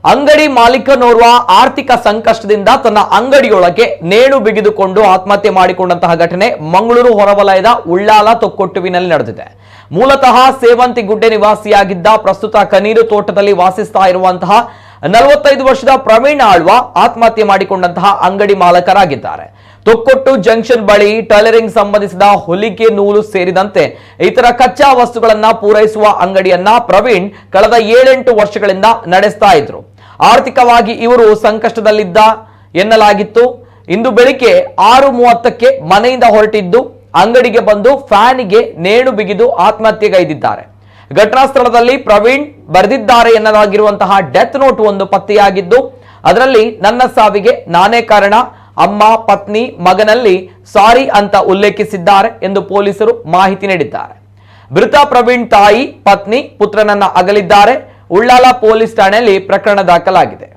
ಅಂಗಡಿ ಮಾಲೀಕನೋರ್ವ ಆರ್ಥಿಕ ಸಂಕಷ್ಟದಿಂದ ತನ್ನ ಅಂಗಡಿಯೊಳಗೆ ನೇಣು ಬಿಗಿದುಕೊಂಡು ಆತ್ಮಹತ್ಯೆ ಮಾಡಿಕೊಂಡಂತಹ ಘಟನೆ ಮಂಗಳೂರು ಹೊರವಲಯದ ಉಳ್ಳಾಲ ತೊಕ್ಕೊಟ್ಟುವಿನಲ್ಲಿ ನಡೆದಿದೆ. ಮೂಲತಃ ಸೇವಂತಿಗುಡ್ಡೆ ನಿವಾಸಿಯಾಗಿದ್ದ ಪ್ರಸ್ತುತ ಕನೀರು ತೋಟದಲ್ಲಿ ವಾಸಿಸ್ತಾ ಇರುವಂತಹ 45 ವರ್ಷದ ಪ್ರವೀಣ್ ಆಳ್ವ ಆತ್ಮಹತ್ಯೆ ಮಾಡಿಕೊಂಡಂತಹ ಅಂಗಡಿ ಮಾಲಕರಾಗಿದ್ದಾರೆ. ತೊಕ್ಕೊಟ್ಟು ಜಂಕ್ಷನ್ ಬಳಿ ಟೈಲರಿಂಗ್ ಸಂಬಂಧಿಸಿದ ಹೊಲಿಗೆ ನೂಲು ಸೇರಿದಂತೆ ಇತರ ಕಚ್ಚಾ ವಸ್ತುಗಳನ್ನ ಪೂರೈಸುವ ಅಂಗಡಿಯನ್ನ ಪ್ರವೀಣ್ ಕಳೆದ 7-8 ವರ್ಷಗಳಿಂದ ನಡೆಸ್ತಾ ಇದ್ರು. ಆರ್ಥಿಕವಾಗಿ ಇವರು ಸಂಕಷ್ಟದಲ್ಲಿದ್ದ ಎನ್ನಲಾಗಿತ್ತು. ಇಂದು ಬೆಳಿಗ್ಗೆ 6:30ಕ್ಕೆ ಮನೆಯಿಂದ ಹೊರಟಿದ್ದು ಅಂಗಡಿಗೆ ಬಂದು ಫ್ಯಾನಿಗೆ ನೇಣು ಬಿಗಿದು ಆತ್ಮಹತ್ಯೆಗೈದಿದ್ದಾರೆ. ಘಟನಾ ಸ್ಥಳದಲ್ಲಿ ಪ್ರವೀಣ್ ಬರೆದಿದ್ದಾರೆ ಎನ್ನಲಾಗಿರುವಂತಹ ಡೆತ್ ನೋಟ್ ಒಂದು ಪತ್ತೆಯಾಗಿದ್ದು ಅದರಲ್ಲಿ ನನ್ನ ಸಾವಿಗೆ ನಾನೇ ಕಾರಣ, ಅಮ್ಮ, ಪತ್ನಿ, ಮಗನಲ್ಲಿ ಸಾರಿ ಅಂತ ಉಲ್ಲೇಖಿಸಿದ್ದಾರೆ ಎಂದು ಪೊಲೀಸರು ಮಾಹಿತಿ ನೀಡಿದ್ದಾರೆ. ಮೃತ ಪ್ರವೀಣ್ ತಾಯಿ, ಪತ್ನಿ, ಪುತ್ರನನ್ನ ಅಗಲಿದ್ದಾರೆ. ಉಳ್ಳಾಲ ಪೊಲೀಸ್ ಠಾಣೆಯಲ್ಲಿ ಪ್ರಕರಣ ದಾಖಲಾಗಿದೆ.